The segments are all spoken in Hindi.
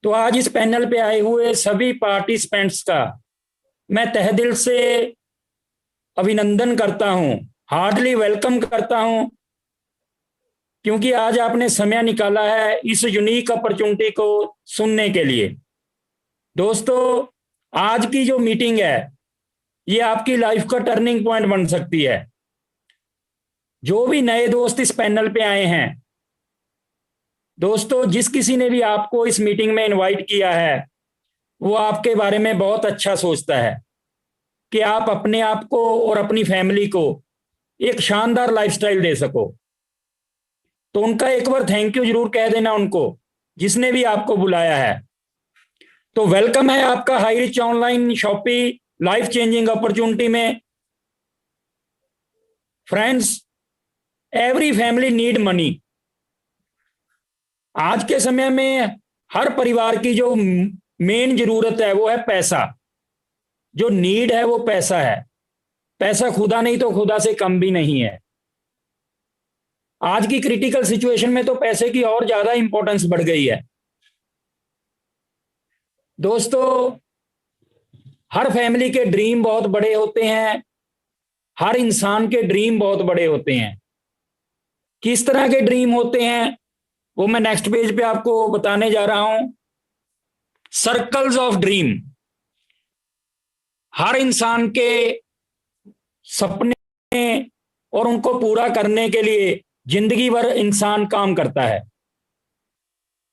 तो आज इस पैनल पे आए हुए सभी पार्टिसिपेंट्स का मैं तहे दिल से अभिनंदन करता हूं, हार्डली वेलकम करता हूं, क्योंकि आज आपने समय निकाला है इस यूनिक अपॉर्चुनिटी को सुनने के लिए। दोस्तों, आज की जो मीटिंग है ये आपकी लाइफ का टर्निंग पॉइंट बन सकती है। जो भी नए दोस्त इस पैनल पे आए हैं, दोस्तों जिस किसी ने भी आपको इस मीटिंग में इनवाइट किया है वो आपके बारे में बहुत अच्छा सोचता है कि आप अपने आप को और अपनी फैमिली को एक शानदार लाइफस्टाइल दे सको। तो उनका एक बार थैंक यू जरूर कह देना उनको, जिसने भी आपको बुलाया है। तो वेलकम है आपका high rich online shoppy life changing opportunity में। Friends, every family need money. आज के समय में हर परिवार की जो मेन जरूरत है वो है पैसा। जो नीड है वो पैसा है। पैसा खुदा नहीं तो खुदा से कम भी नहीं है। आज की क्रिटिकल सिचुएशन में तो पैसे की और ज्यादा इंपॉर्टेंस बढ़ गई है। दोस्तों, हर फैमिली के ड्रीम बहुत बड़े होते हैं। हर इंसान के ड्रीम बहुत बड़े होते हैं। किस तरह के ड्रीम होते हैं वो मैं नेक्स्ट पेज पे आपको बताने जा रहा हूं। Circles of dream. हर इंसान के सपने और उनको पूरा करने के लिए जिंदगी भर इंसान काम करता है।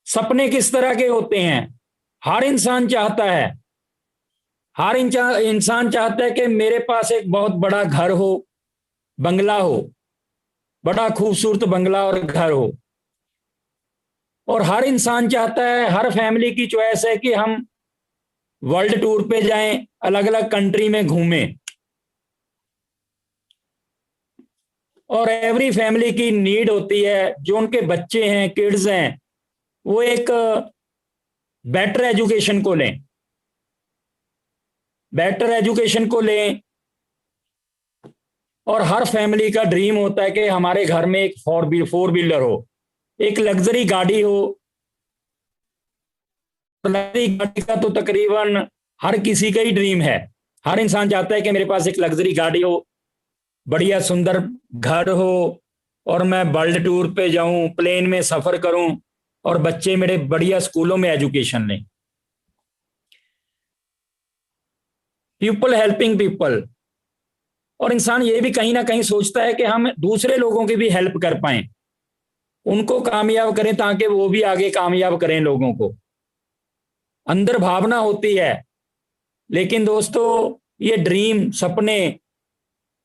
सपने किस तरह के होते हैं? हर इंसान चाहता है, हर इंसान चाहता है कि मेरे पास एक बहुत बड़ा घर हो, बंगला हो, बड़ा खूबसूरत बंगला और घर हो। और हर इंसान चाहता है, हर फैमिली की चॉइस है कि हम वर्ल्ड टूर पे जाएं, अलग अलग कंट्री में घूमें। और एवरी फैमिली की नीड होती है, जो उनके बच्चे हैं, किड्स हैं, वो एक बेटर एजुकेशन को लें, बेटर एजुकेशन को लें। और हर फैमिली का ड्रीम होता है कि हमारे घर में एक फोर व्हीलर हो, एक लग्जरी गाड़ी हो। लग्जरी गाड़ी का तो तकरीबन हर किसी का ही ड्रीम है। हर इंसान चाहता है कि मेरे पास एक लग्जरी गाड़ी हो, बढ़िया सुंदर घर हो, और मैं वर्ल्ड टूर पे जाऊं, प्लेन में सफर करूं, और बच्चे मेरे बढ़िया स्कूलों में एजुकेशन लें। People helping people. और इंसान ये भी कहीं ना कहीं सोचता है कि हम दूसरे लोगों की भी हेल्प कर पाएं, उनको कामयाब करें ताकि वो भी आगे कामयाब करें लोगों को। अंदर भावना होती है। लेकिन दोस्तों, ये ड्रीम, सपने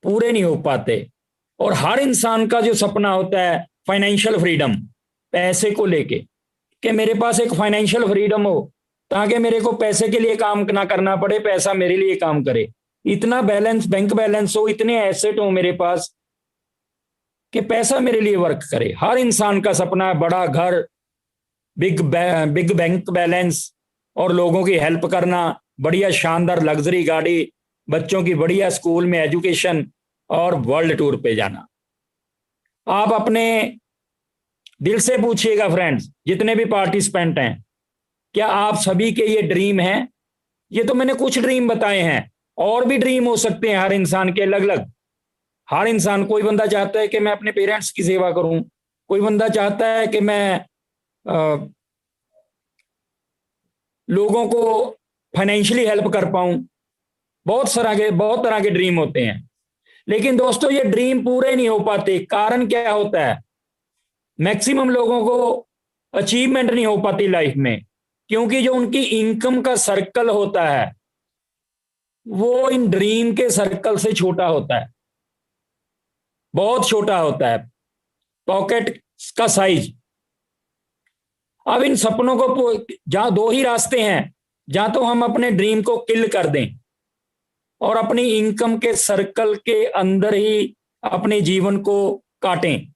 पूरे नहीं हो पाते। और हर इंसान का जो सपना होता है फाइनेंशियल फ्रीडम, पैसे को लेके, कि मेरे पास एक फाइनेंशियल फ्रीडम हो ताकि मेरे को पैसे के लिए काम ना करना पड़े, पैसा मेरे लिए काम करे। इतना बैलेंस, बैंक बैलेंस हो, इतने एसेट हो मेरे पास कि पैसा मेरे लिए वर्क करे। हर इंसान का सपना है बड़ा घर, बिग बैंक बैलेंस, और लोगों की हेल्प करना, बढ़िया शानदार लग्जरी गाड़ी, बच्चों की बढ़िया स्कूल में एजुकेशन, और वर्ल्ड टूर पे जाना। आप अपने दिल से पूछिएगा फ्रेंड्स, जितने भी पार्टिसिपेंट हैं, क्या आप सभी के ये ड्रीम हैं? ये तो मैंने कुछ ड्रीम बताए हैं, और भी ड्रीम हो सकते हैं हर इंसान के अलग अलग। हर इंसान, कोई बंदा चाहता है कि मैं अपने पेरेंट्स की सेवा करूं, कोई बंदा चाहता है कि मैं लोगों को फाइनेंशियली हेल्प कर पाऊं। बहुत तरह के ड्रीम होते हैं। लेकिन दोस्तों, ये ड्रीम पूरे नहीं हो पाते। कारण क्या होता है? मैक्सिमम लोगों को अचीवमेंट नहीं हो पाती लाइफ में, क्योंकि जो उनकी इनकम का सर्कल होता है वो इन ड्रीम के सर्कल से छोटा होता है, बहुत छोटा होता है, पॉकेट का साइज। अब इन सपनों को, जहां दो ही रास्ते हैं, जहां तो हम अपने ड्रीम को किल कर दें और अपनी इनकम के सर्कल के अंदर ही अपने जीवन को काटें।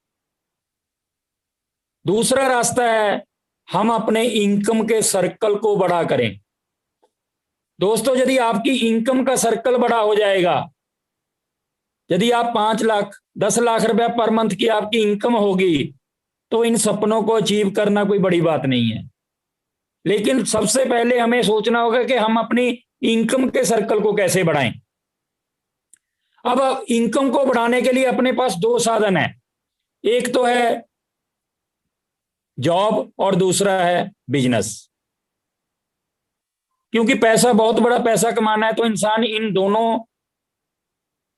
दूसरा रास्ता है हम अपने इनकम के सर्कल को बड़ा करें। दोस्तों, यदि आपकी इनकम का सर्कल बड़ा हो जाएगा, यदि आप 5 लाख 10 लाख रुपया पर मंथ की आपकी इनकम होगी, तो इन सपनों को अचीव करना कोई बड़ी बात नहीं है। लेकिन सबसे पहले हमें सोचना होगा कि हम अपनी इनकम के सर्कल को कैसे बढ़ाएं। अब इनकम को बढ़ाने के लिए अपने पास दो साधन है, एक तो है जॉब और दूसरा है बिजनेस। क्योंकि पैसा, बहुत बड़ा पैसा कमाना है तो इंसान इन दोनों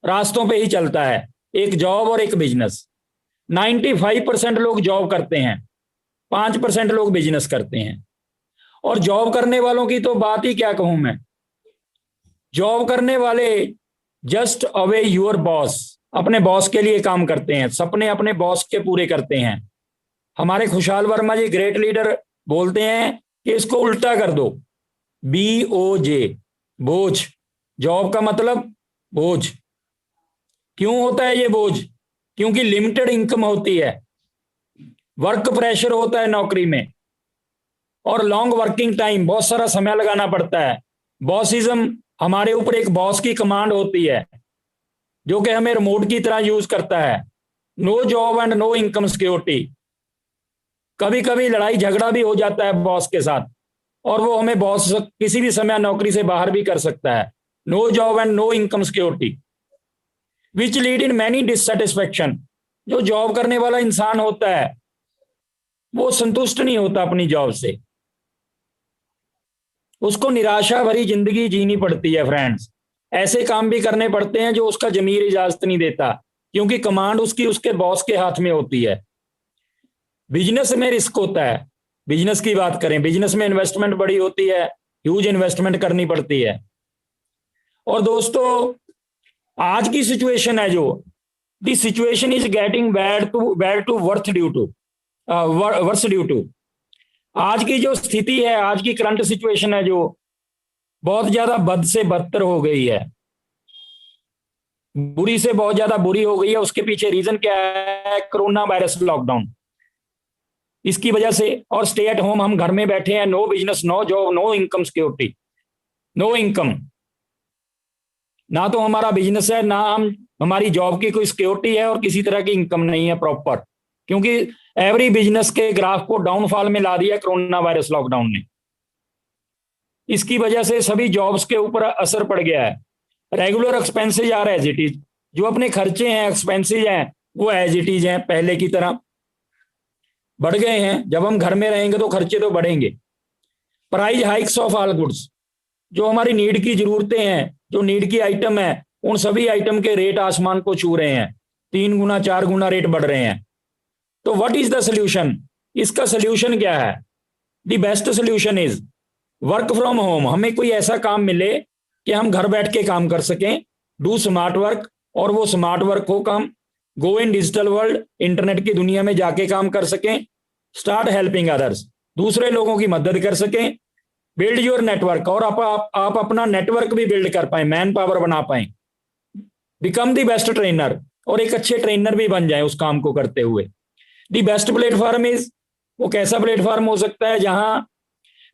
रास्तों पे ही चलता है, एक जॉब और एक बिजनेस। 95% लोग जॉब करते हैं, 5% लोग बिजनेस करते हैं। और जॉब करने वालों की तो बात ही क्या कहूं मैं। जॉब करने वाले जस्ट अवे योर बॉस, अपने बॉस के लिए काम करते हैं, सपने अपने बॉस के पूरे करते हैं। हमारे खुशहाल वर्मा जी ग्रेट लीडर बोलते हैं कि इसको उल्टा कर दो, BOJ, बोझ। जॉब का मतलब बोझ। क्यों होता है ये बोझ? क्योंकि लिमिटेड इनकम होती है, वर्क प्रेशर होता है नौकरी में, और लॉन्ग वर्किंग टाइम, बहुत सारा समय लगाना पड़ता है। बॉसिज्म, हमारे ऊपर एक बॉस की कमांड होती है जो कि हमें रिमोट की तरह यूज करता है। No job and no income security. कभी कभी लड़ाई झगड़ा भी हो जाता है बॉस के साथ, और वो हमें बॉस किसी भी समय नौकरी से बाहर भी कर सकता है। No job and no income security which lead in many dissatisfaction. जो जॉब करने वाला इंसान होता है वो संतुष्ट नहीं होता अपनी जॉब से, उसको निराशा भरी जिंदगी जीनी पड़ती है फ्रेंड्स। ऐसे काम भी करने पड़ते हैं जो उसका जमीर इजाजत नहीं देता, क्योंकि कमांड उसकी उसके बॉस के हाथ में होती है। बिजनेस में रिस्क होता है। बिजनेस की बात करें, बिजनेस में इन्वेस्टमेंट बड़ी होती है, ह्यूज इन्वेस्टमेंट करनी पड़ती है। और दोस्तों, आज की सिचुएशन है जो, the situation is getting bad to worth due to worse due to. आज की जो स्थिति है, आज की करंट सिचुएशन है जो बहुत ज्यादा बद से बदतर हो गई है, बुरी से बहुत ज्यादा बुरी हो गई है। उसके पीछे रीजन क्या है? Corona virus, lockdown. इसकी वजह से, और स्टे एट होम, हम घर में बैठे हैं, no business, no job, no income security, no income. ना तो हमारा बिजनेस है, ना हमारी जॉब की कोई सिक्योरिटी है, और किसी तरह की इनकम नहीं है प्रॉपर, क्योंकि एवरी बिजनेस के ग्राफ को डाउनफॉल में ला दिया कोरोना वायरस, लॉकडाउन ने। इसकी वजह से सभी जॉब्स के ऊपर असर पड़ गया है। Regular expenses are as it is, जो अपने खर्चे हैं, एक्सपेंसेज हैं, वो एज इट इज हैं, पहले की तरह बढ़ गए हैं। जब हम घर में रहेंगे तो खर्चे तो बढ़ेंगे। Price hikes of all goods, जो हमारी नीड की जरूरतें हैं, जो नीड की आइटम है, उन सभी आइटम के रेट आसमान को छू रहे हैं, 3 गुना 4 गुना रेट बढ़ रहे हैं। तो व्हाट इज द सोल्यूशन? इसका सोल्यूशन क्या है? The best solution is work from home. हमें कोई ऐसा काम मिले कि हम घर बैठ के काम कर सकें, डू स्मार्ट वर्क, और वो स्मार्ट वर्क हो काम, गो इन डिजिटल वर्ल्ड, इंटरनेट की दुनिया में जाके काम कर सकें, स्टार्ट हेल्पिंग अदर्स, दूसरे लोगों की मदद कर सकें, बिल्ड योर नेटवर्क, और आप अपना नेटवर्क भी बिल्ड कर पाए, मैन पावर बना पाए, बिकम द बेस्ट ट्रेनर, और एक अच्छे ट्रेनर भी बन जाए उस काम को करते हुए। द बेस्ट प्लेटफॉर्म इज, वो कैसा प्लेटफॉर्म हो सकता है? जहां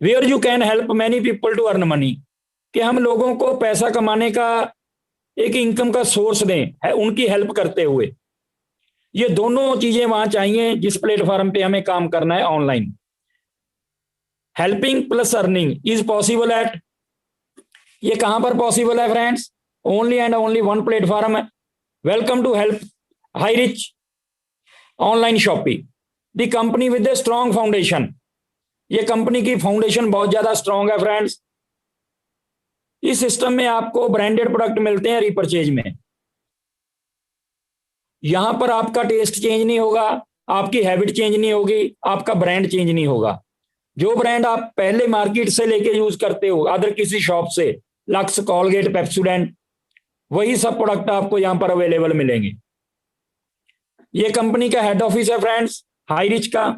where you can help many people to earn money, कि हम लोगों को पैसा कमाने का एक इनकम का सोर्स दें, है उनकी हेल्प करते हुए। ये दोनों चीजें वहां चाहिए जिस प्लेटफॉर्म पे हमें काम करना है online. Helping plus earning is possible at, ये कहां पर पॉसिबल है friends? Only and only one platform है। Welcome to help high rich online shopping, the company with a strong foundation. ये कंपनी की फाउंडेशन बहुत ज्यादा स्ट्रॉन्ग है फ्रेंड्स। इस सिस्टम में आपको ब्रांडेड प्रोडक्ट मिलते हैं रिपर्चेज में। यहां पर आपका टेस्ट चेंज नहीं होगा, आपकी हैबिट चेंज नहीं होगी, आपका ब्रांड चेंज नहीं होगा। जो ब्रांड आप पहले मार्केट से लेके यूज करते हो, अदर किसी शॉप से, लक्स, कॉलगेट, पेप्सोडेंट, वही सब प्रोडक्ट आपको यहां पर अवेलेबल मिलेंगे। ये कंपनी का हेड ऑफिस है फ्रेंड्स, हाई रिच का,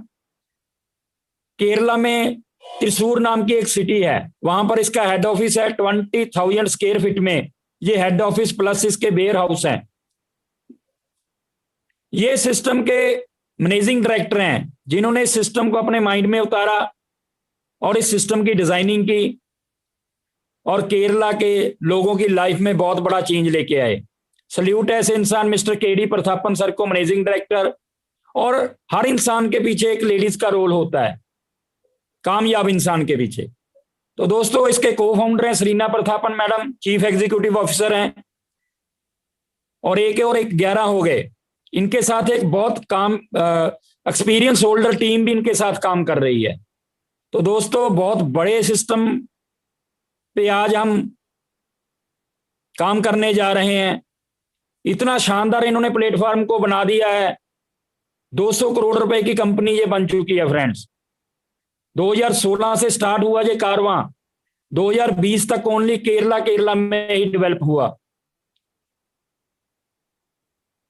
केरला में त्रिशूर नाम की एक सिटी है, वहां पर इसका हेड ऑफिस है। 20,000 स्क्वायर फीट में ये हेड ऑफिस प्लस इसके वेयर हाउस हैं। ये सिस्टम के मैनेजिंग डायरेक्टर हैं जिन्होंने इस सिस्टम को अपने माइंड में उतारा और इस सिस्टम की डिजाइनिंग की, और केरला के लोगों की लाइफ में बहुत बड़ा चेंज लेके आए। सल्यूट है ऐसे इंसान मिस्टर केडी प्रतापन सर को, मैनेजिंग डायरेक्टर। और हर इंसान के पीछे एक लेडीज का रोल होता है। कामयाब इंसान के पीछे। तो दोस्तों इसके को फाउंडर हैं Sarina Prathapan madam, chief executive officer हैं, और एक 11 हो गए। इनके साथ एक बहुत काम एक्सपीरियंस होल्डर टीम भी इनके साथ काम कर रही है। तो दोस्तों बहुत बड़े सिस्टम पे आज हम काम करने जा रहे हैं। इतना शानदार इन्होंने प्लेटफॉर्म को बना दिया है। 200 करोड़ रुपए की कंपनी ये बन चुकी है फ्रेंड्स। 2016 से स्टार्ट हुआ ये कारवां, 2020 तक ओनली केरला में ही डेवलप हुआ।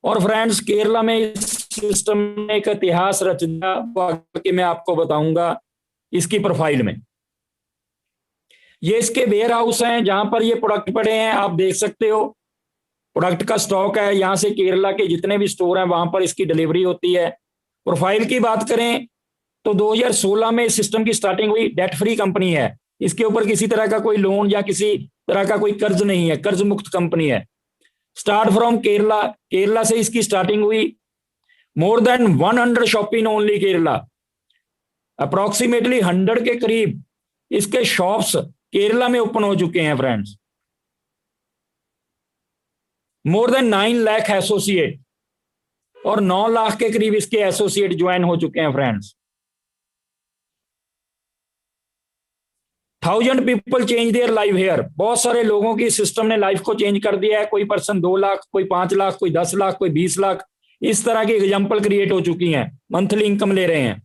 और फ्रेंड्स केरला में इस सिस्टम ने एक इतिहास रच दिया कि मैं आपको बताऊंगा इसकी प्रोफाइल में। ये इसके वेयर हाउस हैं जहां पर ये प्रोडक्ट पड़े हैं, आप देख सकते हो। प्रोडक्ट का स्टॉक है, यहां से केरला के जितने भी स्टोर हैं वहां पर इसकी डिलीवरी होती है। प्रोफाइल की बात करें तो 2016 में इस सिस्टम की स्टार्टिंग हुई। डेट फ्री कंपनी है, इसके ऊपर किसी तरह का कोई लोन या किसी तरह का कोई कर्ज नहीं है, कर्ज मुक्त कंपनी है। स्टार्ट फ्रॉम केरला, केरला से इसकी स्टार्टिंग हुई। More than 100 shop in only Kerala, approximately 100 के करीब इसके शॉप्स केरला में ओपन हो चुके हैं friends. More than 9 lakh associate, और 9 लाख के करीब इसके एसोसिएट ज्वाइन हो चुके हैं friends. 1000 people change their life hair, बहुत सारे लोगों की सिस्टम ने लाइफ को चेंज कर दिया है। कोई पर्सन 2 लाख, कोई 5 लाख, कोई 10 लाख, कोई 20 लाख, इस तरह की एग्जाम्पल क्रिएट हो चुकी हैं, मंथली इनकम ले रहे हैं।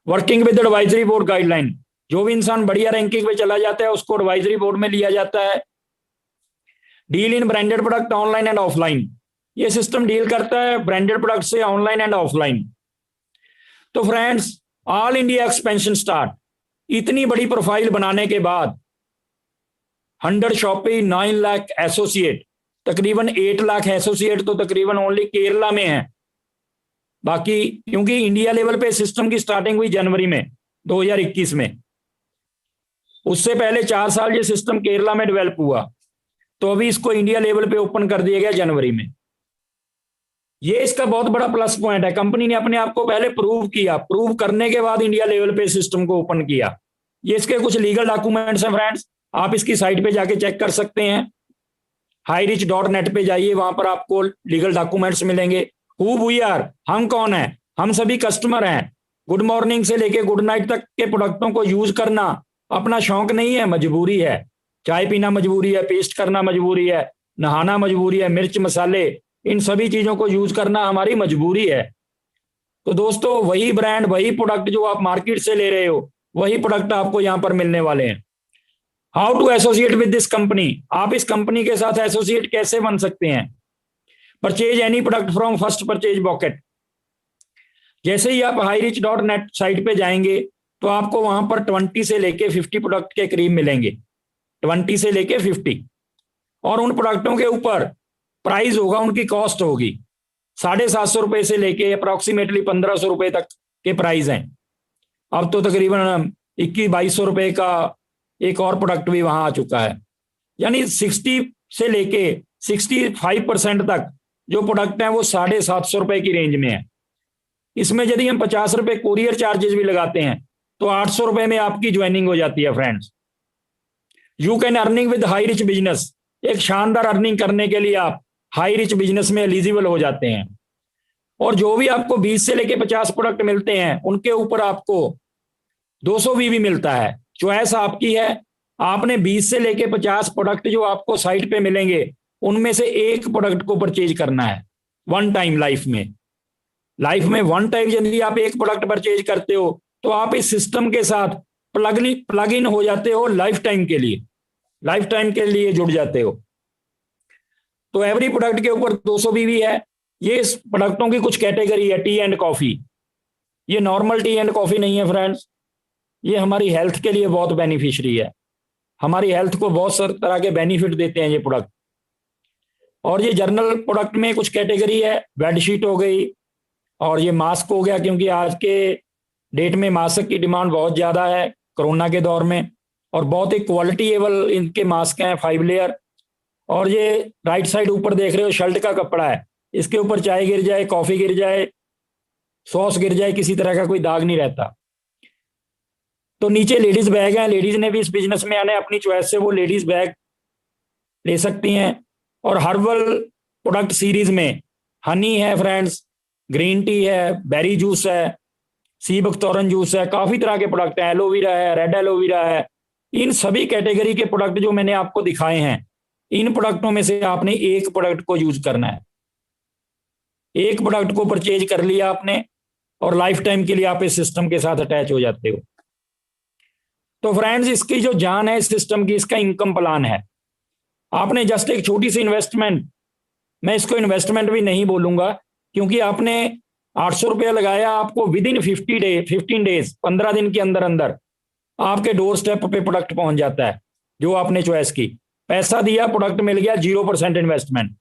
Working with advisory board guideline, जो भी इंसान बढ़िया रैंकिंग पे चला जाता है उसको एडवाइजरी बोर्ड में लिया जाता है। Deal in branded product online and offline, ये सिस्टम डील करता है ब्रांडेड प्रोडक्ट से ऑनलाइन एंड ऑफलाइन। तो friends all India expansion start, इतनी बड़ी प्रोफाइल बनाने के बाद 100 शॉपी, 9 लाख एसोसिएट, तकरीबन 8 लाख एसोसिएट तो तकरीबन ओनली केरला में है। बाकी क्योंकि इंडिया लेवल पे सिस्टम की स्टार्टिंग हुई जनवरी में 2021 में, उससे पहले 4 साल ये सिस्टम केरला में डेवलप हुआ, तो अभी इसको इंडिया लेवल पे ओपन कर दिया गया जनवरी में। ये इसका बहुत बड़ा प्लस पॉइंट है, कंपनी ने अपने आप को पहले प्रूव किया, प्रूव करने के बाद इंडिया लेवल पे सिस्टम को ओपन किया। ये इसके कुछ लीगल डॉक्यूमेंट्स हैं फ्रेंड्स, आप इसकी साइट पे जाके चेक कर सकते हैं। hirich.net पे जाइए, वहां पर आपको लीगल डॉक्यूमेंट्स मिलेंगे। हु वी आर, हम कौन है, हम सभी कस्टमर हैं। गुड मॉर्निंग से लेके गुड नाइट तक के प्रोडक्टों को यूज करना अपना शौक नहीं है, मजबूरी है। चाय पीना मजबूरी है, पेस्ट करना मजबूरी है, नहाना मजबूरी है, मिर्च मसाले इन सभी चीजों को यूज करना हमारी मजबूरी है। तो दोस्तों वही ब्रांड, वही प्रोडक्ट जो आप मार्केट से ले रहे हो, वही प्रोडक्ट आपको यहां पर मिलने वाले हैं। How to associate with this company, आप इस कंपनी के साथ एसोसिएट कैसे बन सकते हैं। Purchase any product from first purchase bouquet, जैसे ही आप hirich.net साइट पे जाएंगे तो आपको वहां पर 20 से लेके 50 प्रोडक्ट के करीब मिलेंगे, 20 से लेके 50। और उन प्रोडक्टों के ऊपर प्राइस होगा, उनकी कॉस्ट होगी 750 रुपए से लेके अप्रोक्सीमेटली 1500 रुपए तक के प्राइस हैं। अब तो तकरीबन 21-2200 रुपए का एक और प्रोडक्ट भी वहां आ चुका है। यानी 60 से लेके 65% तक जो प्रोडक्ट हैं वो 750 रुपए की रेंज में है। इसमें यदि हम 50 रुपए कोरियर चार्जेस भी लगाते हैं तो 800 रुपए में आपकी ज्वाइनिंग हो जाती है friends. You can earning with high rich business, एक शानदार अर्निंग करने के लिए आप हाई रिच बिजनेस में एलिजिबल हो जाते हैं। और जो भी आपको 20 से लेके 50 प्रोडक्ट मिलते हैं उनके ऊपर आपको 200 भी मिलता है, चॉइस आपकी है। आपने 20 से लेके 50 प्रोडक्ट जो आपको साइट पे मिलेंगे उनमें से एक प्रोडक्ट को परचेज करना है वन टाइम। लाइफ में वन टाइम यदि आप एक प्रोडक्ट परचेज करते हो तो आप इस सिस्टम के साथ प्लग इन हो जाते हो, लाइफ टाइम के लिए जुड़ जाते हो। तो एवरी प्रोडक्ट के ऊपर 200 भी है। ये इस प्रोडक्टों की कुछ कैटेगरी है। टी एंड कॉफी, ये नॉर्मल टी एंड कॉफी नहीं है फ्रेंड्स, ये हमारी हेल्थ के लिए बहुत बेनिफिशियरी है, हमारी हेल्थ को बहुत सारे तरह के बेनिफिट देते हैं ये प्रोडक्ट। और ये जर्नल प्रोडक्ट में कुछ कैटेगरी है, बेडशीट हो गई और ये मास्क हो गया, क्योंकि आज के डेट में मास्क की डिमांड बहुत ज़्यादा है कोरोना के दौर में, और बहुत ही क्वालिटीएबल इनके मास्क हैं 5 लेयर। और ये राइट साइड ऊपर देख रहे हो शर्ट का कपड़ा है, इसके ऊपर चाय गिर जाए, कॉफ़ी गिर जाए, सॉस गिर जाए, किसी तरह का कोई दाग नहीं रहता। तो नीचे लेडीज बैग है, लेडीज ने भी इस बिजनेस में आने अपनी चॉइस से वो लेडीज बैग ले सकती हैं। और हर्बल प्रोडक्ट सीरीज में हनी है फ्रेंड्स, ग्रीन टी है, बेरी जूस है, सी बख्तौरन जूस है, काफी तरह के प्रोडक्ट हैं, एलोवेरा है, रेड एलोवेरा है। इन सभी कैटेगरी के प्रोडक्ट जो मैंने आपको दिखाए हैं, इन प्रोडक्टों में से आपने एक प्रोडक्ट को यूज करना है। एक प्रोडक्ट को परचेज कर लिया आपने और लाइफ टाइम के लिए आप इस सिस्टम के साथ अटैच हो जाते हो। तो फ्रेंड्स, इसकी जो जान है इस सिस्टम की, इसका इनकम प्लान है। आपने जस्ट एक छोटी सी इन्वेस्टमेंट, मैं इसको इन्वेस्टमेंट भी नहीं बोलूंगा, क्योंकि आपने 800 रुपया लगाया, आपको विद इन 15 डेज 15 दिन के अंदर अंदर आपके डोर स्टेप पे प्रोडक्ट पहुंच जाता है जो आपने चॉइस की। पैसा दिया, प्रोडक्ट मिल गया, 0% इन्वेस्टमेंट।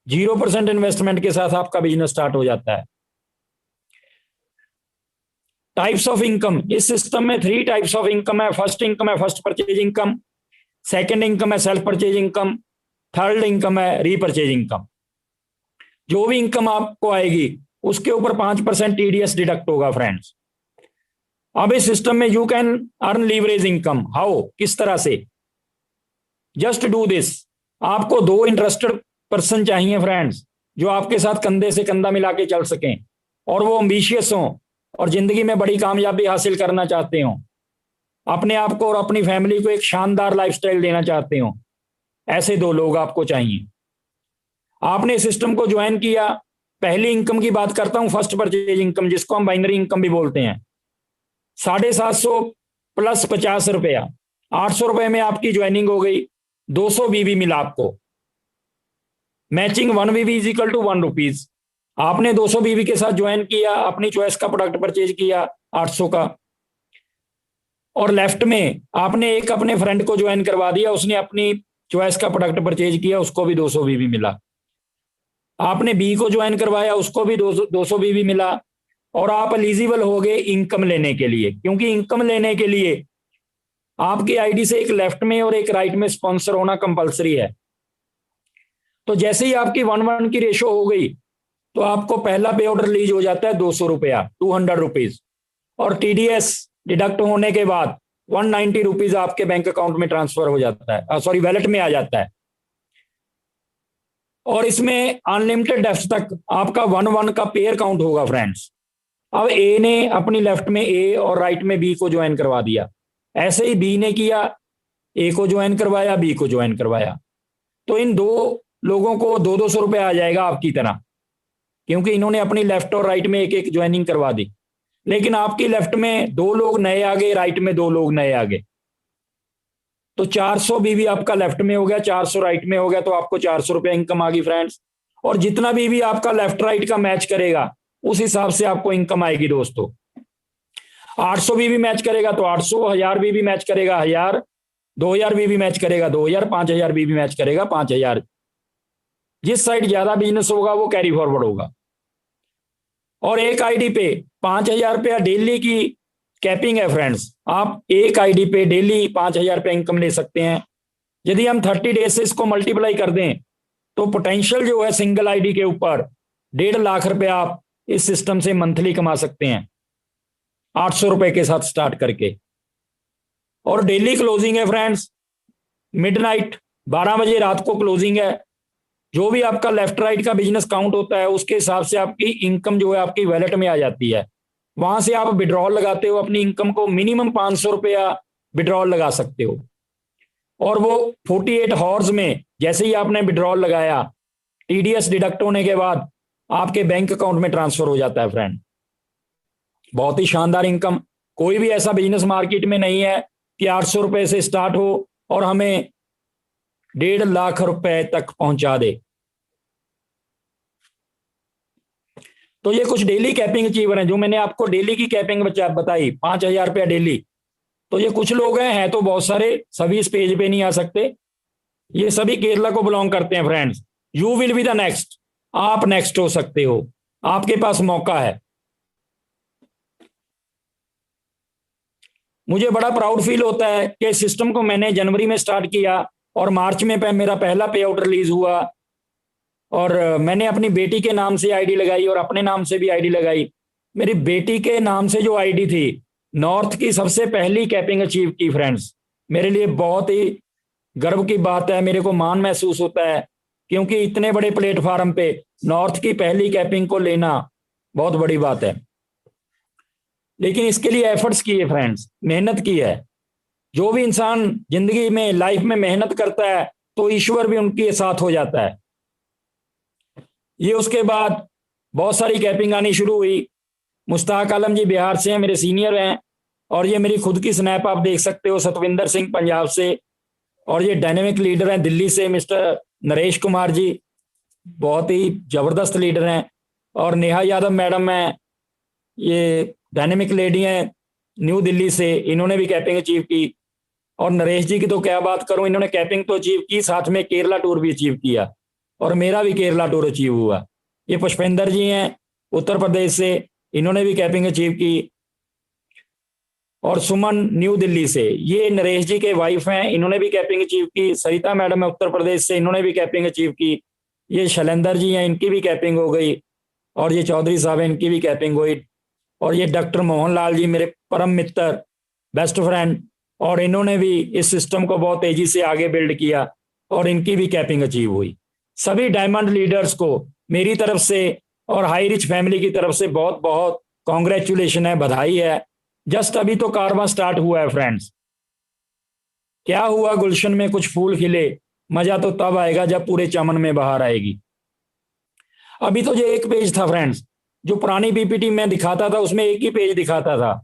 0% इन्वेस्टमेंट के साथ आपका बिजनेस स्टार्ट हो जाता है। टाइप्स ऑफ इनकम, इस सिस्टम में 3 टाइप्स ऑफ इनकम है। फर्स्ट इनकम है first purchase income, second income है self purchase income, third income है रीपरचेज इनकम। जो भी इनकम आपको आएगी उसके ऊपर 5% टीडीएस डिडक्ट होगा फ्रेंड्स। अब इस सिस्टम में you can earn leverage income. How, किस तरह से? Just do this. आपको 2 इंटरेस्टेड पर्सन चाहिए फ्रेंड्स, जो आपके साथ कंधे से कंधा मिला के चल सकें और वो एम्बिशियस हों और जिंदगी में बड़ी कामयाबी हासिल करना चाहते हो, अपने आप को और अपनी फैमिली को एक शानदार लाइफस्टाइल देना चाहते हो। ऐसे 2 लोग आपको चाहिए। आपने सिस्टम को ज्वाइन किया। पहली इनकम की बात करता हूं, फर्स्ट परचेज इनकम, जिसको हम बाइनरी इनकम भी बोलते हैं। 750 प्लस 50 रुपया, 800 रुपए में आपकी ज्वाइनिंग हो गई। 200 बीवी मिला आपको। मैचिंग 1 बीवी इज इक्वल टू 1 रुपीज। आपने 200 बीवी के साथ ज्वाइन किया, अपनी चॉइस का प्रोडक्ट परचेज किया 800 का, और लेफ्ट में आपने एक अपने फ्रेंड को ज्वाइन करवा दिया, उसने अपनी चॉइस का प्रोडक्ट परचेज किया, उसको भी 200 बीवी मिला। आपने बी को ज्वाइन करवाया, उसको भी 200 बीवी मिला, और आप एलिजिबल हो गए इनकम लेने के लिए। क्योंकि इनकम लेने के लिए आपकी आईडी से एक लेफ्ट में और एक राइट में स्पॉन्सर होना कंपलसरी है। तो जैसे ही आपकी 1:1 की रेशो हो गई, तो आपको पहला पे ऑर्डर रिलीज हो जाता है 200 रुपया, 200 रुपीज, और टीडीएस डिडक्ट होने के बाद 190 रुपीज आपके बैंक अकाउंट में ट्रांसफर हो जाता है, सॉरी वैलेट में आ जाता है। और इसमें अनलिमिटेड डेप्थ तक आपका 1:1 का पेयर काउंट होगा फ्रेंड्स। अब ए ने अपनी लेफ्ट में ए और राइट में बी को ज्वाइन करवा दिया, ऐसे ही बी ने किया, ए को ज्वाइन करवाया, बी को ज्वाइन करवाया, तो इन 2 लोगों को 200 रुपए आ जाएगा आपकी तरह, क्योंकि इन्होंने अपनी लेफ्ट और राइट में एक एक ज्वाइनिंग करवा दी। लेकिन आपकी लेफ्ट में 2 लोग नए आ गए, राइट में 2 लोग नए आ गए, तो 400 बीवी आपका लेफ्ट में हो गया, 400 राइट में हो गया, तो आपको 400 रुपया इनकम आ गई फ्रेंड्स। और जितना बीवी आपका लेफ्ट राइट का मैच करेगा उस हिसाब से आपको इनकम आएगी दोस्तों। 800 बीवी मैच करेगा तो 800, 1000 बीवी मैच करेगा 1000, 2000 बीवी मैच करेगा 2000, 5000 बीवी मैच करेगा 5000। जिस साइड ज्यादा बिजनेस होगा वो कैरी फॉरवर्ड होगा। और एक आईडी पे 5000 रुपया डेली की कैपिंग है फ्रेंड्स। आप एक आईडी पे डेली 5000 रुपया इनकम ले सकते हैं। यदि हम 30 डेज से इसको मल्टीप्लाई कर दें तो पोटेंशियल जो है सिंगल आईडी के ऊपर 1.5 लाख रुपया आप इस सिस्टम से मंथली कमा सकते हैं, 800 रुपए के साथ स्टार्ट करके। और डेली क्लोजिंग है फ्रेंड्स, मिडनाइट 12 बजे रात को क्लोजिंग है। जो भी आपका लेफ्ट राइट का बिजनेस काउंट होता है उसके हिसाब से आपकी इनकम जो है आपकी वैलेट में आ जाती है। वहां से आप विड्रॉल लगाते हो, अपनी इनकम को मिनिमम 500 रुपया विड्रॉल लगा सकते हो। और वो 48 हॉर्स में जैसे ही आपने विड्रॉल लगाया, टीडीएस डिडक्ट होने के बाद आपके बैंक अकाउंट में ट्रांसफर हो जाता है फ्रेंड। बहुत ही शानदार इनकम। कोई भी ऐसा बिजनेस मार्केट में नहीं है कि 800 रुपए से स्टार्ट हो और हमें 1.5 लाख रुपए तक पहुंचा दे। तो ये कुछ डेली कैपिंग अचीवर हैं जो मैंने आपको डेली की कैपिंग बताई, 5000 रुपया डेली। तो ये कुछ लोग हैं तो बहुत सारे, सभी इस पेज पे नहीं आ सकते। ये सभी केरला को बिलोंग करते हैं friends. You will be the next, आप नेक्स्ट हो सकते हो, आपके पास मौका है। मुझे बड़ा प्राउड फील होता है कि सिस्टम को मैंने जनवरी में स्टार्ट किया और मार्च में मेरा पहला पे आउट रिलीज हुआ। और मैंने अपनी बेटी के नाम से आईडी लगाई और अपने नाम से भी आईडी लगाई। मेरी बेटी के नाम से जो आईडी थी नॉर्थ की सबसे पहली कैपिंग अचीव की फ्रेंड्स। मेरे लिए बहुत ही गर्व की बात है, मेरे को मान महसूस होता है, क्योंकि इतने बड़े प्लेटफार्म पे नॉर्थ की पहली कैपिंग को लेना बहुत बड़ी बात है। लेकिन इसके लिए एफर्ट्स किए फ्रेंड्स, मेहनत की है। जो भी इंसान जिंदगी में लाइफ में मेहनत करता है तो ईश्वर भी उनके साथ हो जाता है। ये उसके बाद बहुत सारी कैपिंग आनी शुरू हुई। मुश्ताक आलम जी बिहार से हैं, मेरे सीनियर हैं, और ये मेरी खुद की स्नैप आप देख सकते हो, सतविंदर सिंह पंजाब से, और ये डायनेमिक लीडर हैं दिल्ली से मिस्टर नरेश कुमार जी, बहुत ही जबरदस्त लीडर हैं। और नेहा यादव मैडम हैं, ये डायनेमिक लेडी हैं न्यू दिल्ली से, इन्होंने भी कैपिंग अचीव की। और नरेश जी की तो क्या बात करूं, इन्होंने कैपिंग तो अचीव की, साथ में केरला टूर भी अचीव किया, और मेरा भी केरला टूर अचीव हुआ। ये पुष्पेंद्र जी हैं उत्तर प्रदेश से, इन्होंने भी कैपिंग अचीव की। और सुमन न्यू दिल्ली से, ये नरेश जी के वाइफ हैं, इन्होंने भी कैपिंग अचीव की। सरिता मैडम है उत्तर प्रदेश से, इन्होंने भी कैपिंग अचीव की। ये शैलेंदर जी हैं, इनकी भी कैपिंग हो गई। और ये चौधरी साहब हैं, इनकी भी कैपिंग हुई। और ये डॉक्टर मोहन लाल जी मेरे परम मित्र, बेस्ट फ्रेंड, और इन्होंने भी इस सिस्टम को बहुत तेजी से आगे बिल्ड किया, और इनकी भी कैपिंग अचीव हुई। सभी डायमंड लीडर्स को मेरी तरफ से और हाई रिच फैमिली की तरफ से बहुत बहुत कॉन्ग्रेचुलेशन है, बधाई है। जस्ट अभी तो कारवां स्टार्ट हुआ है फ्रेंड्स। क्या हुआ, गुलशन में कुछ फूल खिले, मजा तो तब आएगा जब पूरे चमन में बहार आएगी। अभी तो ये एक पेज था फ्रेंड्स, जो पुरानी पीपीटी में दिखाता था उसमें एक ही पेज दिखाता था,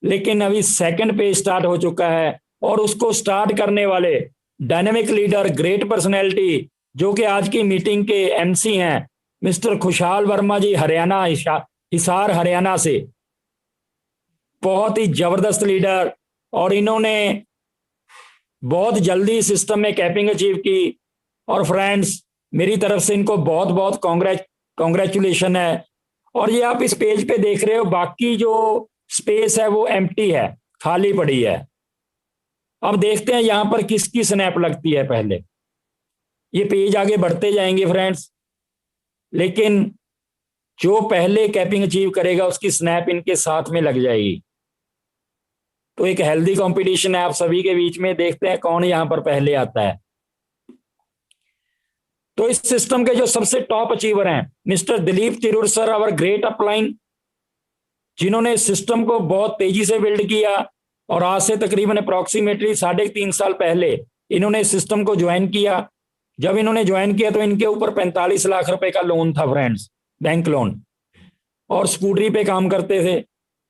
लेकिन अभी सेकंड पेज स्टार्ट हो चुका है। और उसको स्टार्ट करने वाले डायनेमिक लीडर, ग्रेट पर्सनैलिटी, जो कि आज की मीटिंग के एमसी हैं, मिस्टर खुशहाल वर्मा जी, हरियाणा, हिसार हरियाणा से, बहुत ही जबरदस्त लीडर। और इन्होंने बहुत जल्दी सिस्टम में कैपिंग अचीव की। और फ्रेंड्स, मेरी तरफ से इनको बहुत बहुत कॉन्ग्रेचुलेशन है। और ये आप इस पेज पे देख रहे हो, बाकी जो स्पेस है वो एम्प्टी है, खाली पड़ी है। अब देखते हैं यहां पर किसकी स्नैप लगती है पहले। ये पेज आगे बढ़ते जाएंगे फ्रेंड्स, लेकिन जो पहले कैपिंग अचीव करेगा उसकी स्नैप इनके साथ में लग जाएगी। तो एक हेल्दी कंपटीशन है आप सभी के बीच में, देखते हैं कौन यहां पर पहले आता है। तो इस सिस्टम के जो सबसे टॉप अचीवर हैं, mister Dilip Tirur sir, our great upline, जिन्होंने इस सिस्टम को बहुत तेजी से बिल्ड किया। और आज से तकरीबन अप्रॉक्सीमेटली 3.5 साल पहले इन्होंने इस सिस्टम को ज्वाइन किया। जब इन्होंने ज्वाइन किया तो इनके ऊपर 45 लाख रुपए का लोन था फ्रेंड्स, बैंक लोन, और स्कूटरी पे काम करते थे।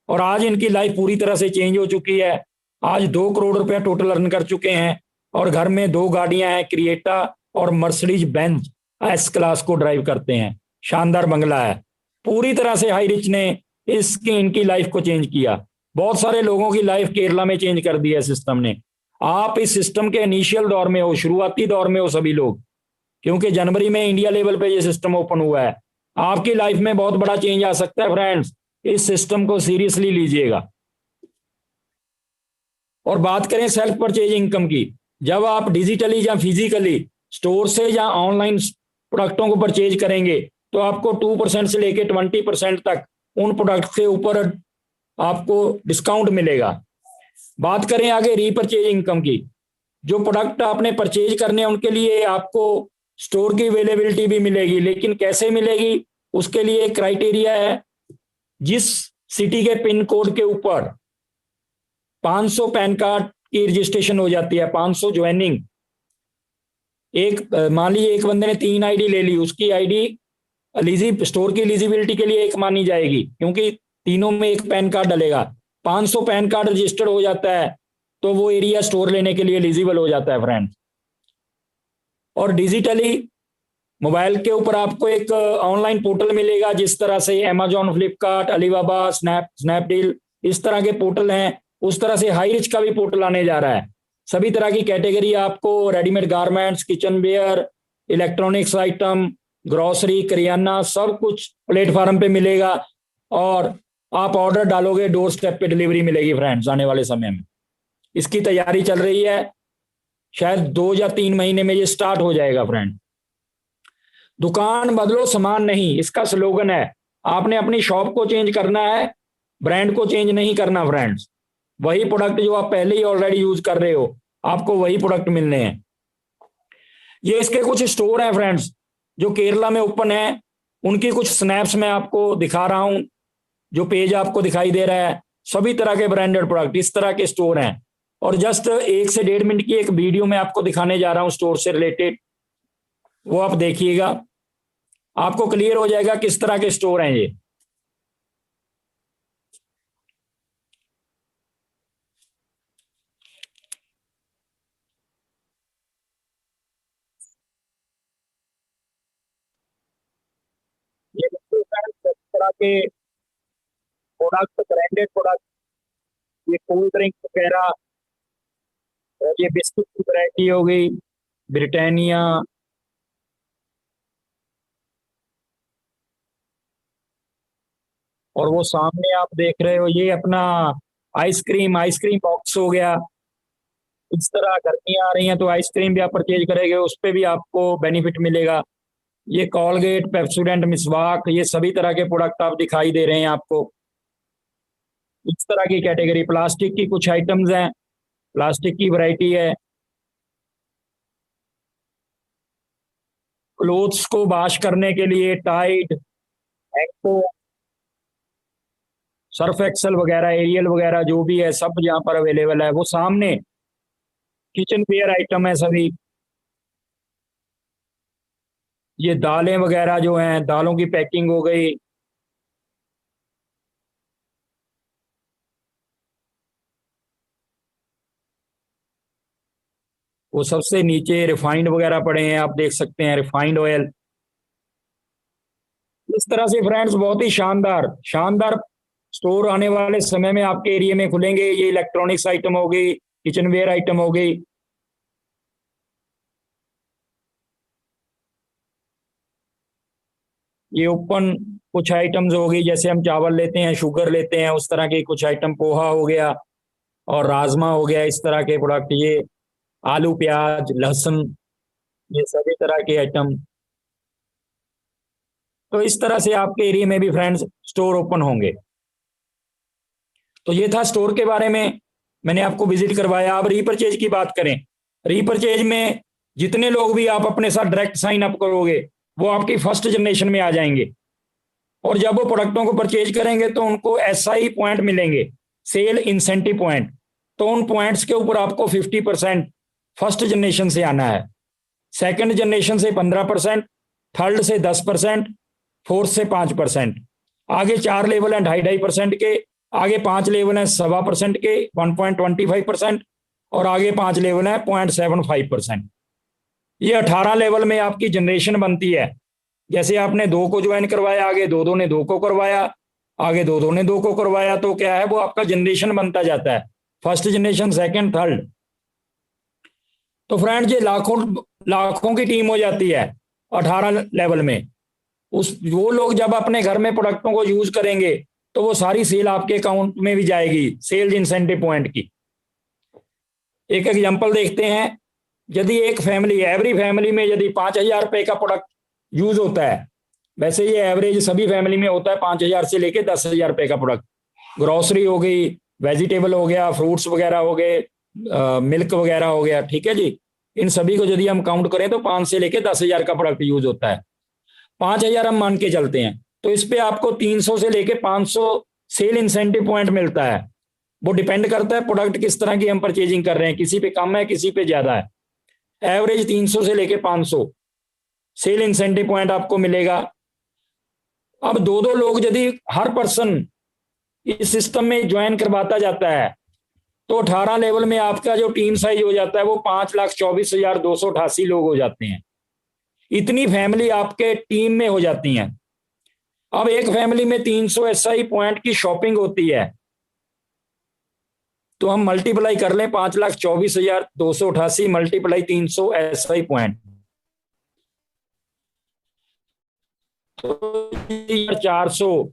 और आज इनकी लाइफ पूरी तरह से चेंज हो चुकी है। आज 2 करोड़ रुपया टोटल अर्न कर चुके हैं, और घर में 2 गाड़ियां हैं, क्रिएटा और मर्सिडीज बेंज एस क्लास को ड्राइव करते हैं। शानदार बंगला है। पूरी तरह से हाई रिच ने इनकी लाइफ को चेंज किया। बहुत सारे लोगों की लाइफ केरला में चेंज कर दी है सिस्टम ने। आप इस सिस्टम के इनिशियल दौर में हो, शुरुआती दौर में हो सभी लोग, क्योंकि जनवरी में इंडिया लेवल पे ये सिस्टम ओपन हुआ है। आपकी लाइफ में बहुत बड़ा चेंज आ सकता है फ्रेंड्स, इस सिस्टम को सीरियसली लीजिएगा। और बात करें सेल्फ परचेज इनकम की, जब आप डिजिटली या फिजिकली स्टोर से या ऑनलाइन प्रोडक्टों को परचेज करेंगे तो आपको 2% से लेकर 20% तक उन प्रोडक्ट के ऊपर आपको डिस्काउंट मिलेगा। बात करें आगे रीपरचेज इनकम की, जो प्रोडक्ट आपने परचेज करने हैं उनके लिए आपको स्टोर की अवेलेबिलिटी भी मिलेगी, लेकिन कैसे मिलेगी उसके लिए एक क्राइटेरिया है। जिस सिटी के पिन कोड के ऊपर 500 पैन कार्ड की रजिस्ट्रेशन हो जाती है, 500 ज्वाइनिंग, एक मान लीजिए एक बंदे ने 3 आईडी ले ली, उसकी आईडी स्टोर की एलिजिबिलिटी के लिए एक मानी जाएगी, क्योंकि तीनों में एक पैन कार्ड डलेगा। 500 पैन कार्ड रजिस्टर्ड हो जाता है तो वो एरिया स्टोर लेने के लिए एलिजिबल हो जाता है फ्रेंड। और डिजिटली मोबाइल के ऊपर आपको एक ऑनलाइन पोर्टल मिलेगा, जिस तरह से अमेजॉन, फ्लिपकार्ट, अलीबाबा, स्नैपडील, इस तरह के पोर्टल हैं, उस तरह से हाई रिच का भी पोर्टल आने जा रहा है। सभी तरह की कैटेगरी आपको readymade garments, kitchenware, electronics item, grocery, करियाना, सब कुछ प्लेटफॉर्म पे मिलेगा। और आप ऑर्डर डालोगे, डोर स्टेप पे डिलीवरी मिलेगी फ्रेंड्स आने वाले समय में। इसकी तैयारी चल रही है, शायद 2 या 3 महीने में ये स्टार्ट हो जाएगा फ्रेंड। दुकान बदलो सामान नहीं, इसका स्लोगन है। आपने अपनी शॉप को चेंज करना है ब्रांड को चेंज नहीं करना फ्रेंड्स, वही प्रोडक्ट जो आप पहले ही ऑलरेडी यूज कर रहे हो आपको वही प्रोडक्ट मिलने हैं। ये इसके कुछ स्टोर हैं फ्रेंड्स जो केरला में ओपन है, उनकी कुछ स्नैप्स मैं आपको दिखा रहा हूं। जो पेज आपको दिखाई दे रहा है सभी तरह के ब्रांडेड प्रोडक्ट इस तरह के स्टोर हैं, और जस्ट 1 से 1.5 मिनट की एक वीडियो मैं आपको दिखाने जा रहा हूं स्टोर से रिलेटेड, वो आप देखिएगा, आपको क्लियर हो जाएगा किस तरह के स्टोर हैं ये। ये इस तरह के प्रोडक्ट, ब्रांडेड प्रोडक्ट, ये कोल्ड ड्रिंक वगैरह, और ये बिस्कुट की वैरायटी हो गई, ब्रिटानिया, और वो सामने आप देख रहे हो ये अपना आइसक्रीम बॉक्स हो गया। इस तरह गर्मियाँ आ रही हैं तो आइसक्रीम भी आप परचेज करेंगे उस पर भी आपको बेनिफिट मिलेगा। ये कॉलगेट, पेप्सोडेंट, मिसवाक, ये सभी तरह के प्रोडक्ट आप दिखाई दे रहे हैं आपको। इस तरह की कैटेगरी प्लास्टिक की कुछ आइटम्स हैं, प्लास्टिक की वैरायटी है। क्लोथ्स को वॉश करने के लिए टाइड, एक्को, सर्फ एक्सल वगैरह, एरियल वगैरह जो भी है सब यहाँ पर अवेलेबल है। वो सामने किचन वेयर आइटम है सभी। ये दालें वगैरह जो हैं, दालों की पैकिंग हो गई, वो सबसे नीचे रिफाइंड वगैरह पड़े हैं, आप देख सकते हैं रिफाइंड ऑयल। इस तरह से फ्रेंड्स बहुत ही शानदार शानदार स्टोर आने वाले समय में आपके एरिया में खुलेंगे। ये इलेक्ट्रॉनिक्स आइटम हो गई, किचन वेयर आइटम हो गई। ये ओपन कुछ आइटम्स हो गई, जैसे हम चावल लेते हैं, शुगर लेते हैं, उस तरह के कुछ आइटम, पोहा हो गया और राजमा हो गया, इस तरह के प्रोडक्ट। ये आलू, प्याज, लहसुन, ये सभी तरह के आइटम। तो इस तरह से आपके एरिया में भी फ्रेंड्स स्टोर ओपन होंगे। तो ये था स्टोर के बारे में, मैंने आपको विजिट करवाया। अब रीपरचेज की बात करें, रीपरचेज में जितने लोग भी आप अपने साथ डायरेक्ट साइन अप करोगे वो आपकी फर्स्ट जनरेशन में आ जाएंगे, और जब वो प्रोडक्टों को परचेज करेंगे तो उनको एसआई पॉइंट मिलेंगे, सेल इंसेंटिव पॉइंट। तो उन पॉइंट्स के ऊपर आपको 50% फर्स्ट जनरेशन से आना है, सेकंड जनरेशन से 15%, थर्ड से 10%, फोर्थ से 5%। आगे 4 लेवल हैं 2.5% के, आगे 5 लेवल हैं 1.25% के 1.25%, और आगे 5 लेवल हैं 0.75%। ये 18 लेवल में आपकी जनरेशन बनती है। जैसे आपने 2 को ज्वाइन करवाया, आगे 2 ने 2 को करवाया, आगे 2 ने 2 को करवाया, तो क्या है वो आपका जनरेशन बनता जाता है, फर्स्ट जनरेशन, सेकंड, थर्ड। तो फ्रेंड्स ये लाखों लाखों की टीम हो जाती है 18 लेवल में। उस वो लोग जब अपने घर में प्रोडक्टों को यूज करेंगे तो वो सारी सेल आपके अकाउंट में भी जाएगी, सेल्स इंसेंटिव पॉइंट की। एक एग्जांपल देखते हैं, यदि एक फैमिली, एवरी फैमिली में यदि 5,000 रुपए का प्रोडक्ट यूज होता है, वैसे ये एवरेज सभी फैमिली में होता है 5,000 से लेके 10,000 रुपए का प्रोडक्ट, ग्रोसरी हो गई, वेजिटेबल हो गया, फ्रूट्स वगैरह हो गए, मिल्क वगैरह हो गया, ठीक है जी। इन सभी को यदि हम काउंट करें तो 5 से लेके 10,000 का प्रोडक्ट यूज होता है। 5,000 हम मान के चलते हैं, तो इस पे आपको 300 से लेके 500 सेल इंसेंटिव पॉइंट मिलता है। वो डिपेंड करता है प्रोडक्ट किस तरह की हम परचेजिंग कर रहे हैं, किसी पे कम है, किसी पे ज्यादा है। एवरेज 300 से लेके 500 सेल इंसेंटिव पॉइंट आपको मिलेगा। अब 2 लोग यदि हर पर्सन इस सिस्टम में ज्वाइन करवाता जाता है तो 18 लेवल में आपका जो टीम साइज हो जाता है वो 5,24,288 लोग हो जाते हैं। इतनी फैमिली आपके टीम में हो जाती हैं। अब एक फैमिली में 300 एसआई पॉइंट की शॉपिंग होती है, तो हम मल्टीप्लाई कर लें, 5,24,288 मल्टीप्लाई 300 एसआई पॉइंट, तो 400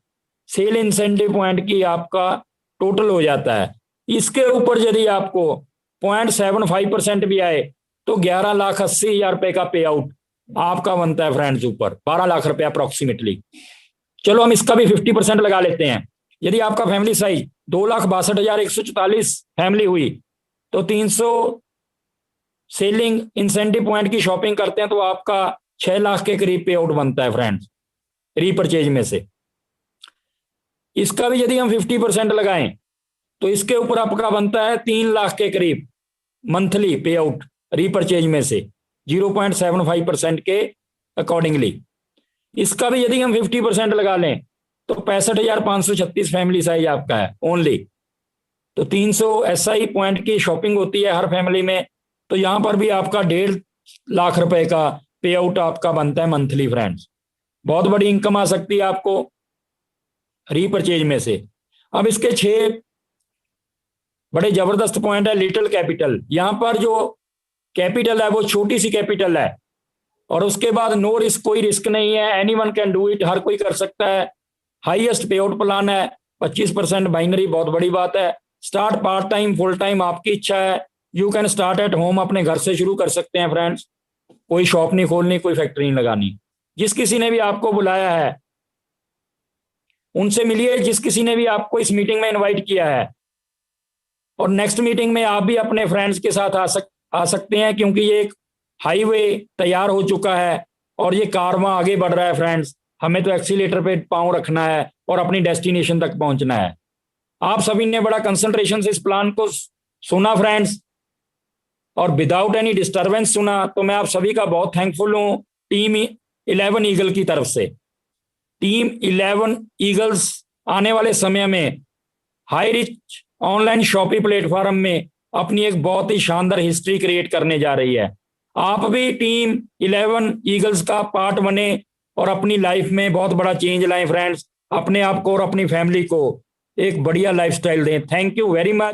सेल इंसेंटिव पॉइंट की आपका टोटल हो जाता है। इसके ऊपर यदि आपको 0.75% भी आए तो 11,80,000 रुपए का पे आउट आपका बनता है फ्रेंड्स, ऊपर 12 लाख रुपए अप्रोक्सीमेटली। चलो हम इसका भी 50% लगा लेते हैं, यदि आपका फैमिली साइज 2,62,144 फैमिली हुई तो 300 सेलिंग इंसेंटिव पॉइंट की शॉपिंग करते हैं तो आपका 6 लाख के करीब पे आउट बनता है फ्रेंड्स रीपरचेज में से। इसका भी यदि हम 50% लगाएं तो इसके ऊपर आपका बनता है 3 लाख के करीब मंथली पे आउट रीपरचेज में से 0.75% के अकॉर्डिंगली। इसका भी यदि हम 50% लगा लें तो 65,536 फैमिली साइज आपका है ओनली। तो 300 SI पॉइंट की शॉपिंग होती है हर फैमिली में, तो यहां पर भी आपका 1.5 लाख रुपए का पे आउट आपका बनता है मंथली फ्रेंड्स। बहुत बड़ी इनकम आ सकती है आपको रीपरचेज में से। अब इसके 6 बड़े जबरदस्त पॉइंट है। लिटिल कैपिटल, यहां पर जो कैपिटल है वो छोटी सी कैपिटल है, और उसके बाद नो रिस्क, कोई रिस्क नहीं है, एनीवन कैन डू इट, हर कोई कर सकता है। हाईएस्ट पे आउट प्लान है 25% बाइनरी, बहुत बड़ी बात है। Start part time full time आपकी इच्छा है। You can start at home, अपने घर से शुरू कर सकते हैं फ्रेंड्स, कोई शॉप नहीं खोलनी, कोई फैक्ट्री नहीं लगानी। जिस किसी ने भी आपको बुलाया है उनसे मिलिए, जिस किसी ने भी आपको इस मीटिंग में इनवाइट किया है, और नेक्स्ट मीटिंग में आप भी अपने फ्रेंड्स के साथ आ सकते हैं, क्योंकि ये एक हाईवे तैयार हो चुका है और ये कारवां आगे बढ़ रहा है फ्रेंड्स। हमें तो एक्सीलेटर पे पांव रखना है और अपनी डेस्टिनेशन तक पहुंचना है। आप सभी ने बड़ा कंसंट्रेशन से इस प्लान को सुना फ्रेंड्स, और विदाउट एनी डिस्टर्बेंस सुना, तो मैं आप सभी का बहुत थैंकफुल हूं टीम 11 ईगल की तरफ से। टीम 11 ईगल्स आने वाले समय में high rich online shopping platform में अपनी एक बहुत ही शानदार हिस्ट्री क्रिएट करने जा रही है। आप भी टीम 11 ईगल्स का पार्ट बने और अपनी लाइफ में बहुत बड़ा चेंज लाएं फ्रेंड्स। अपने आप को और अपनी फैमिली को एक बढ़िया लाइफस्टाइल दें। Thank you very much.